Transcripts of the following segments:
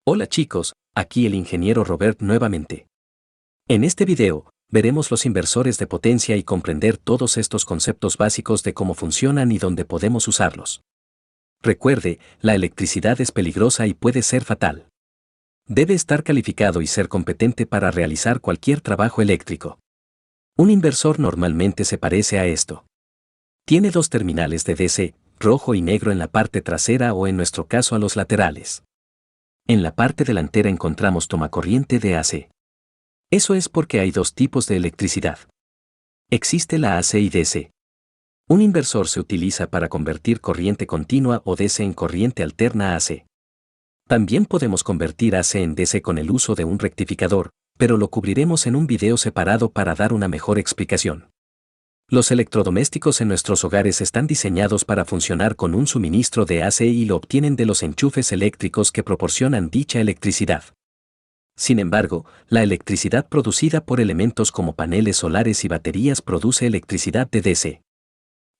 Hola chicos, aquí el ingeniero Robert nuevamente. En este video, veremos los inversores de potencia y comprender todos estos conceptos básicos de cómo funcionan y dónde podemos usarlos. Recuerde, la electricidad es peligrosa y puede ser fatal. Debe estar calificado y ser competente para realizar cualquier trabajo eléctrico. Un inversor normalmente se parece a esto. Tiene dos terminales de DC, rojo y negro en la parte trasera o en nuestro caso a los laterales. En la parte delantera encontramos tomacorriente de AC. Eso es porque hay dos tipos de electricidad. Existe la AC y DC. Un inversor se utiliza para convertir corriente continua o DC en corriente alterna AC. También podemos convertir AC en DC con el uso de un rectificador, pero lo cubriremos en un video separado para dar una mejor explicación. Los electrodomésticos en nuestros hogares están diseñados para funcionar con un suministro de AC y lo obtienen de los enchufes eléctricos que proporcionan dicha electricidad. Sin embargo, la electricidad producida por elementos como paneles solares y baterías produce electricidad de DC.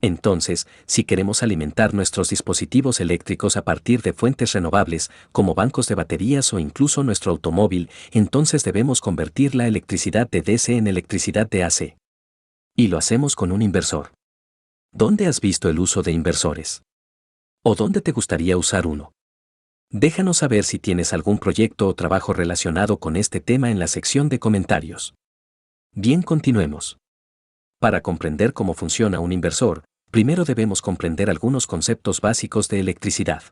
Entonces, si queremos alimentar nuestros dispositivos eléctricos a partir de fuentes renovables, como bancos de baterías o incluso nuestro automóvil, entonces debemos convertir la electricidad de DC en electricidad de AC. Y lo hacemos con un inversor. ¿Dónde has visto el uso de inversores? ¿O dónde te gustaría usar uno? Déjanos saber si tienes algún proyecto o trabajo relacionado con este tema en la sección de comentarios. Bien, continuemos. Para comprender cómo funciona un inversor, primero debemos comprender algunos conceptos básicos de electricidad.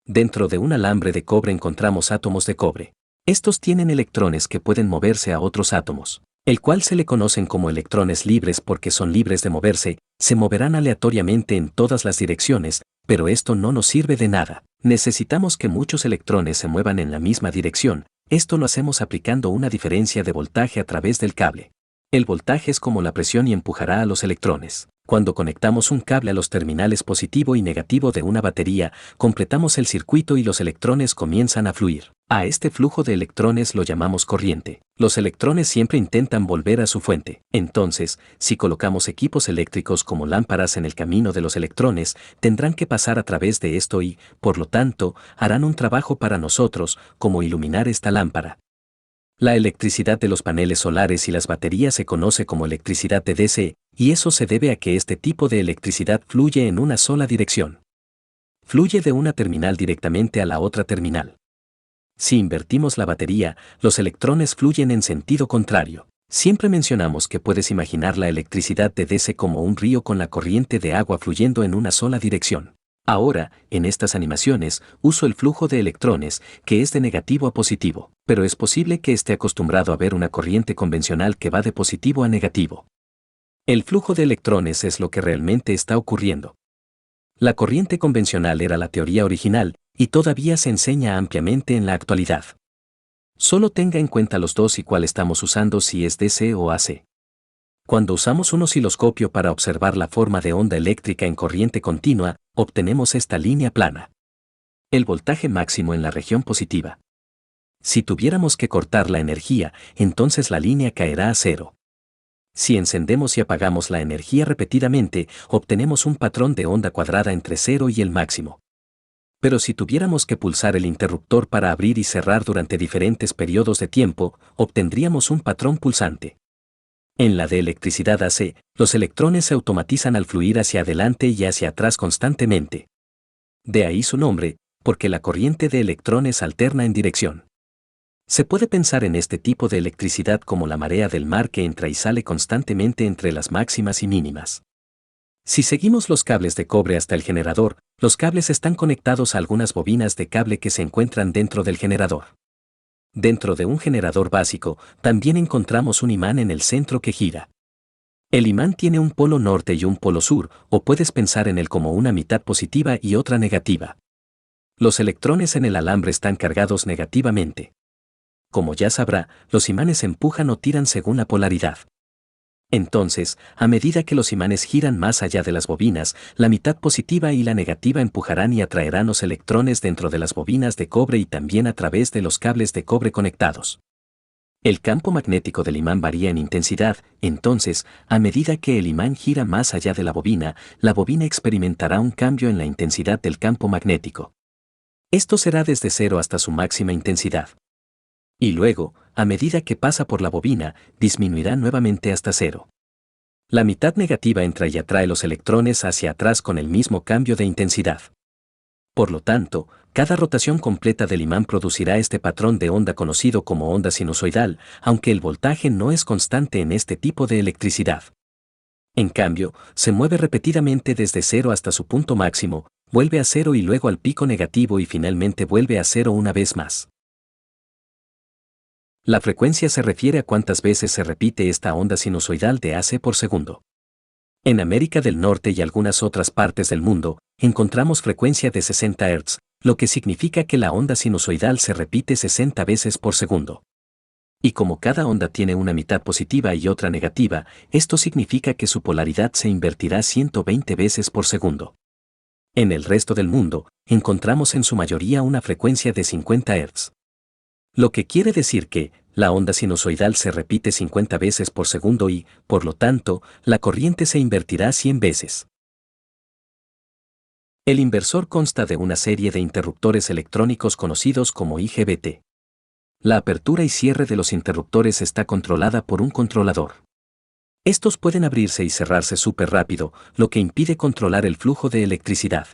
Dentro de un alambre de cobre encontramos átomos de cobre. Estos tienen electrones que pueden moverse a otros átomos, el cual se le conocen como electrones libres porque son libres de moverse, se moverán aleatoriamente en todas las direcciones, pero esto no nos sirve de nada. Necesitamos que muchos electrones se muevan en la misma dirección. Esto lo hacemos aplicando una diferencia de voltaje a través del cable. El voltaje es como la presión y empujará a los electrones. Cuando conectamos un cable a los terminales positivo y negativo de una batería, completamos el circuito y los electrones comienzan a fluir. A este flujo de electrones lo llamamos corriente. Los electrones siempre intentan volver a su fuente. Entonces, si colocamos equipos eléctricos como lámparas en el camino de los electrones, tendrán que pasar a través de esto y, por lo tanto, harán un trabajo para nosotros, como iluminar esta lámpara. La electricidad de los paneles solares y las baterías se conoce como electricidad de DC, y eso se debe a que este tipo de electricidad fluye en una sola dirección. Fluye de una terminal directamente a la otra terminal. Si invertimos la batería, los electrones fluyen en sentido contrario. Siempre mencionamos que puedes imaginar la electricidad de DC como un río con la corriente de agua fluyendo en una sola dirección. Ahora, en estas animaciones, uso el flujo de electrones, que es de negativo a positivo, pero es posible que esté acostumbrado a ver una corriente convencional que va de positivo a negativo. El flujo de electrones es lo que realmente está ocurriendo. La corriente convencional era la teoría original, y todavía se enseña ampliamente en la actualidad. Solo tenga en cuenta los dos y cuál estamos usando, si es DC o AC. Cuando usamos un osciloscopio para observar la forma de onda eléctrica en corriente continua, obtenemos esta línea plana. El voltaje máximo en la región positiva. Si tuviéramos que cortar la energía, entonces la línea caerá a cero. Si encendemos y apagamos la energía repetidamente, obtenemos un patrón de onda cuadrada entre 0 y el máximo. Pero si tuviéramos que pulsar el interruptor para abrir y cerrar durante diferentes periodos de tiempo, obtendríamos un patrón pulsante. En la de electricidad AC, los electrones se automatizan al fluir hacia adelante y hacia atrás constantemente. De ahí su nombre, porque la corriente de electrones alterna en dirección. Se puede pensar en este tipo de electricidad como la marea del mar que entra y sale constantemente entre las máximas y mínimas. Si seguimos los cables de cobre hasta el generador, los cables están conectados a algunas bobinas de cable que se encuentran dentro del generador. Dentro de un generador básico, también encontramos un imán en el centro que gira. El imán tiene un polo norte y un polo sur, o puedes pensar en él como una mitad positiva y otra negativa. Los electrones en el alambre están cargados negativamente. Como ya sabrá, los imanes empujan o tiran según la polaridad. Entonces, a medida que los imanes giran más allá de las bobinas, la mitad positiva y la negativa empujarán y atraerán los electrones dentro de las bobinas de cobre y también a través de los cables de cobre conectados. El campo magnético del imán varía en intensidad, entonces, a medida que el imán gira más allá de la bobina experimentará un cambio en la intensidad del campo magnético. Esto será desde 0 hasta su máxima intensidad. Y luego, a medida que pasa por la bobina, disminuirá nuevamente hasta 0. La mitad negativa entra y atrae los electrones hacia atrás con el mismo cambio de intensidad. Por lo tanto, cada rotación completa del imán producirá este patrón de onda conocido como onda sinusoidal, aunque el voltaje no es constante en este tipo de electricidad. En cambio, se mueve repetidamente desde 0 hasta su punto máximo, vuelve a 0 y luego al pico negativo y finalmente vuelve a 0 una vez más. La frecuencia se refiere a cuántas veces se repite esta onda sinusoidal de AC por segundo. En América del Norte y algunas otras partes del mundo, encontramos frecuencia de 60 Hz, lo que significa que la onda sinusoidal se repite 60 veces por segundo. Y como cada onda tiene una mitad positiva y otra negativa, esto significa que su polaridad se invertirá 120 veces por segundo. En el resto del mundo, encontramos en su mayoría una frecuencia de 50 Hz. Lo que quiere decir que, la onda sinusoidal se repite 50 veces por segundo y, por lo tanto, la corriente se invertirá 100 veces. El inversor consta de una serie de interruptores electrónicos conocidos como IGBT. La apertura y cierre de los interruptores está controlada por un controlador. Estos pueden abrirse y cerrarse súper rápido, lo que impide controlar el flujo de electricidad.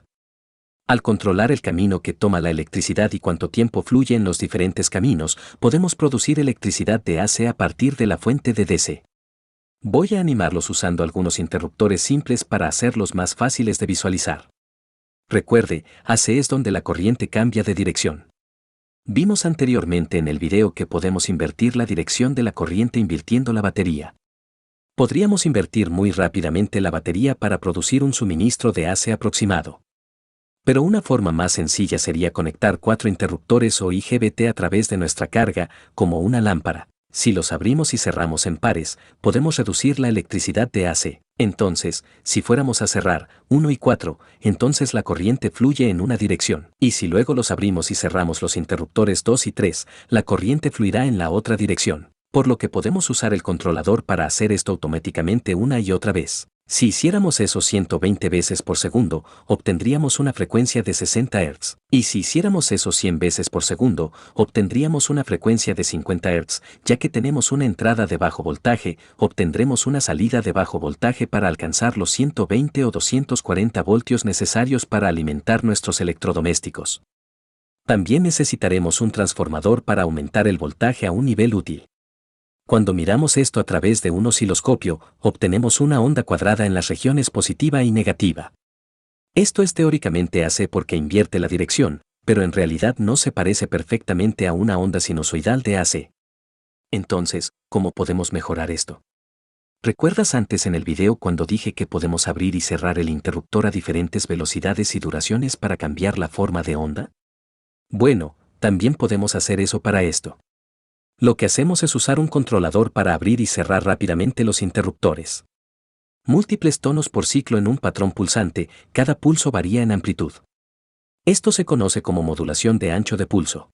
Al controlar el camino que toma la electricidad y cuánto tiempo fluye en los diferentes caminos, podemos producir electricidad de AC a partir de la fuente de DC. Voy a animarlos usando algunos interruptores simples para hacerlos más fáciles de visualizar. Recuerde, AC es donde la corriente cambia de dirección. Vimos anteriormente en el video que podemos invertir la dirección de la corriente invirtiendo la batería. Podríamos invertir muy rápidamente la batería para producir un suministro de AC aproximado. Pero una forma más sencilla sería conectar 4 interruptores o IGBT a través de nuestra carga, como una lámpara. Si los abrimos y cerramos en pares, podemos reducir la electricidad de AC. Entonces, si fuéramos a cerrar 1 y 4, entonces la corriente fluye en una dirección. Y si luego los abrimos y cerramos los interruptores 2 y 3, la corriente fluirá en la otra dirección. Por lo que podemos usar el controlador para hacer esto automáticamente una y otra vez. Si hiciéramos eso 120 veces por segundo, obtendríamos una frecuencia de 60 Hz. Y si hiciéramos eso 100 veces por segundo, obtendríamos una frecuencia de 50 Hz, ya que tenemos una entrada de bajo voltaje, obtendremos una salida de bajo voltaje para alcanzar los 120 o 240 voltios necesarios para alimentar nuestros electrodomésticos. También necesitaremos un transformador para aumentar el voltaje a un nivel útil. Cuando miramos esto a través de un osciloscopio, obtenemos una onda cuadrada en las regiones positiva y negativa. Esto es teóricamente AC porque invierte la dirección, pero en realidad no se parece perfectamente a una onda sinusoidal de AC. Entonces, ¿cómo podemos mejorar esto? ¿Recuerdas antes en el video cuando dije que podemos abrir y cerrar el interruptor a diferentes velocidades y duraciones para cambiar la forma de onda? Bueno, también podemos hacer eso para esto. Lo que hacemos es usar un controlador para abrir y cerrar rápidamente los interruptores. Múltiples tonos por ciclo en un patrón pulsante, cada pulso varía en amplitud. Esto se conoce como modulación de ancho de pulso.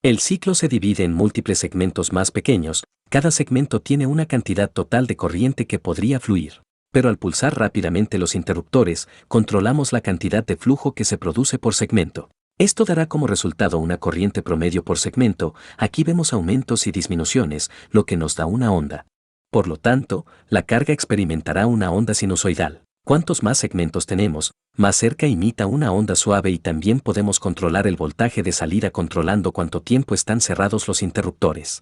El ciclo se divide en múltiples segmentos más pequeños, cada segmento tiene una cantidad total de corriente que podría fluir. Pero al pulsar rápidamente los interruptores, controlamos la cantidad de flujo que se produce por segmento. Esto dará como resultado una corriente promedio por segmento, aquí vemos aumentos y disminuciones, lo que nos da una onda. Por lo tanto, la carga experimentará una onda sinusoidal. Cuantos más segmentos tenemos, más cerca imita una onda suave y también podemos controlar el voltaje de salida controlando cuánto tiempo están cerrados los interruptores.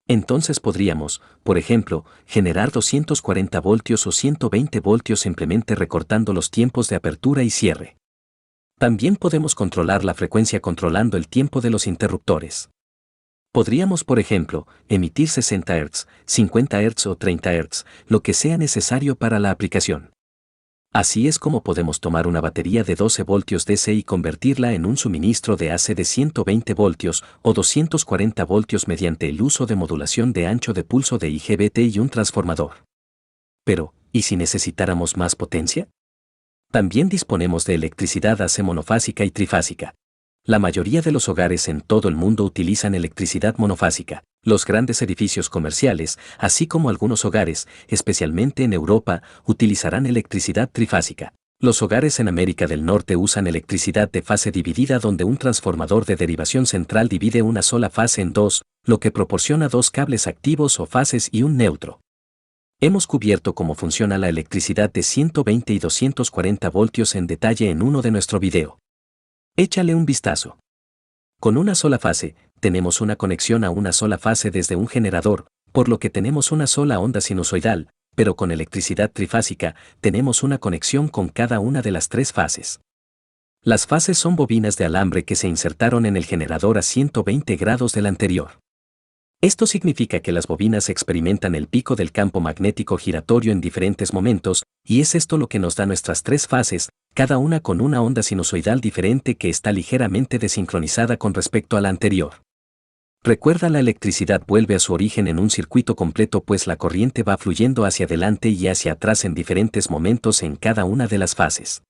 Entonces podríamos, por ejemplo, generar 240 voltios o 120 voltios simplemente recortando los tiempos de apertura y cierre. También podemos controlar la frecuencia controlando el tiempo de los interruptores. Podríamos, por ejemplo, emitir 60 Hz, 50 Hz o 30 Hz, lo que sea necesario para la aplicación. Así es como podemos tomar una batería de 12 voltios DC y convertirla en un suministro de AC de 120 voltios o 240 voltios mediante el uso de modulación de ancho de pulso de IGBT y un transformador. Pero, ¿y si necesitáramos más potencia? También disponemos de electricidad AC monofásica y trifásica. La mayoría de los hogares en todo el mundo utilizan electricidad monofásica. Los grandes edificios comerciales, así como algunos hogares, especialmente en Europa, utilizarán electricidad trifásica. Los hogares en América del Norte usan electricidad de fase dividida donde un transformador de derivación central divide una sola fase en dos, lo que proporciona dos cables activos o fases y un neutro. Hemos cubierto cómo funciona la electricidad de 120 y 240 voltios en detalle en uno de nuestro video. Échale un vistazo. Con una sola fase, tenemos una conexión a una sola fase desde un generador, por lo que tenemos una sola onda sinusoidal, pero con electricidad trifásica, tenemos una conexión con cada una de las tres fases. Las fases son bobinas de alambre que se insertaron en el generador a 120 grados del anterior. Esto significa que las bobinas experimentan el pico del campo magnético giratorio en diferentes momentos, y es esto lo que nos da nuestras tres fases, cada una con una onda sinusoidal diferente que está ligeramente desincronizada con respecto a la anterior. Recuerda, la electricidad vuelve a su origen en un circuito completo, pues la corriente va fluyendo hacia adelante y hacia atrás en diferentes momentos en cada una de las fases.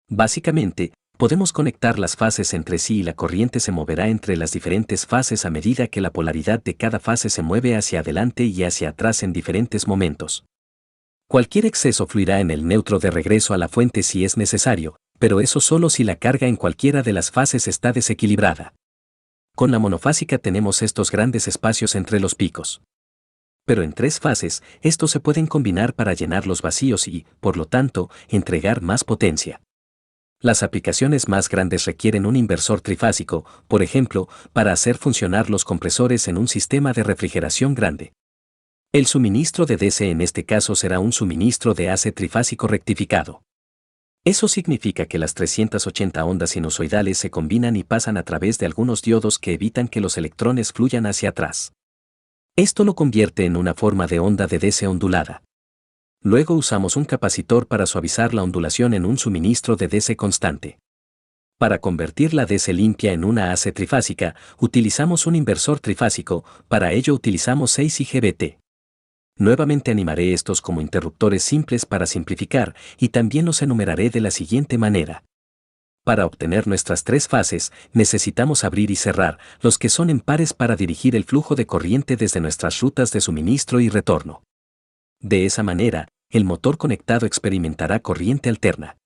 Básicamente, podemos conectar las fases entre sí y la corriente se moverá entre las diferentes fases a medida que la polaridad de cada fase se mueve hacia adelante y hacia atrás en diferentes momentos. Cualquier exceso fluirá en el neutro de regreso a la fuente si es necesario, pero eso solo si la carga en cualquiera de las fases está desequilibrada. Con la monofásica tenemos estos grandes espacios entre los picos. Pero en tres fases, estos se pueden combinar para llenar los vacíos y, por lo tanto, entregar más potencia. Las aplicaciones más grandes requieren un inversor trifásico, por ejemplo, para hacer funcionar los compresores en un sistema de refrigeración grande. El suministro de DC en este caso será un suministro de AC trifásico rectificado. Eso significa que las 380 ondas sinusoidales se combinan y pasan a través de algunos diodos que evitan que los electrones fluyan hacia atrás. Esto lo convierte en una forma de onda de DC ondulada. Luego usamos un capacitor para suavizar la ondulación en un suministro de DC constante. Para convertir la DC limpia en una AC trifásica, utilizamos un inversor trifásico, para ello utilizamos 6 IGBT. Nuevamente animaré estos como interruptores simples para simplificar, y también los enumeraré de la siguiente manera. Para obtener nuestras tres fases, necesitamos abrir y cerrar los que son en pares para dirigir el flujo de corriente desde nuestras rutas de suministro y retorno. De esa manera, el motor conectado experimentará corriente alterna.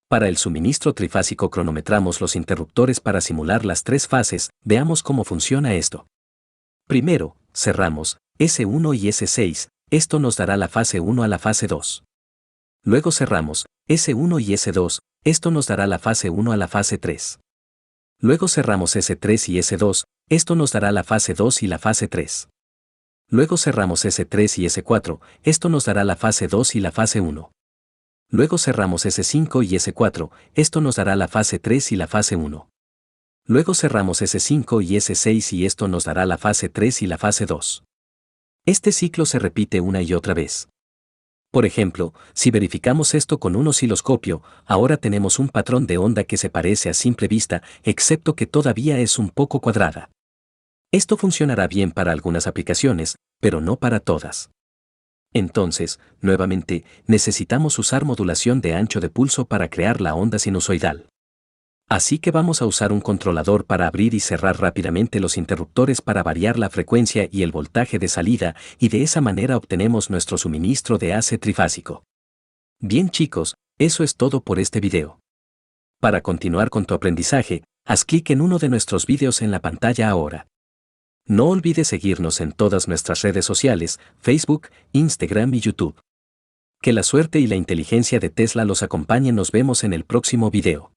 Para el suministro trifásico cronometramos los interruptores para simular las tres fases. Veamos cómo funciona esto. Primero, cerramos S1 y S6, esto nos dará la fase 1 a la fase 2. Luego cerramos S1 y S2, esto nos dará la fase 1 a la fase 3. Luego cerramos S3 y S2, esto nos dará la fase 2 y la fase 3. Luego cerramos S3 y S4, esto nos dará la fase 2 y la fase 1. Luego cerramos S5 y S4, esto nos dará la fase 3 y la fase 1. Luego cerramos S5 y S6 y esto nos dará la fase 3 y la fase 2. Este ciclo se repite una y otra vez. Por ejemplo, si verificamos esto con un osciloscopio, ahora tenemos un patrón de onda que se parece a simple vista, excepto que todavía es un poco cuadrada. Esto funcionará bien para algunas aplicaciones, pero no para todas. Entonces, nuevamente, necesitamos usar modulación de ancho de pulso para crear la onda sinusoidal. Así que vamos a usar un controlador para abrir y cerrar rápidamente los interruptores para variar la frecuencia y el voltaje de salida, y de esa manera obtenemos nuestro suministro de AC trifásico. Bien chicos, eso es todo por este video. Para continuar con tu aprendizaje, haz clic en uno de nuestros videos en la pantalla ahora. No olvides seguirnos en todas nuestras redes sociales, Facebook, Instagram y YouTube. Que la suerte y la inteligencia de Tesla los acompañen. Nos vemos en el próximo video.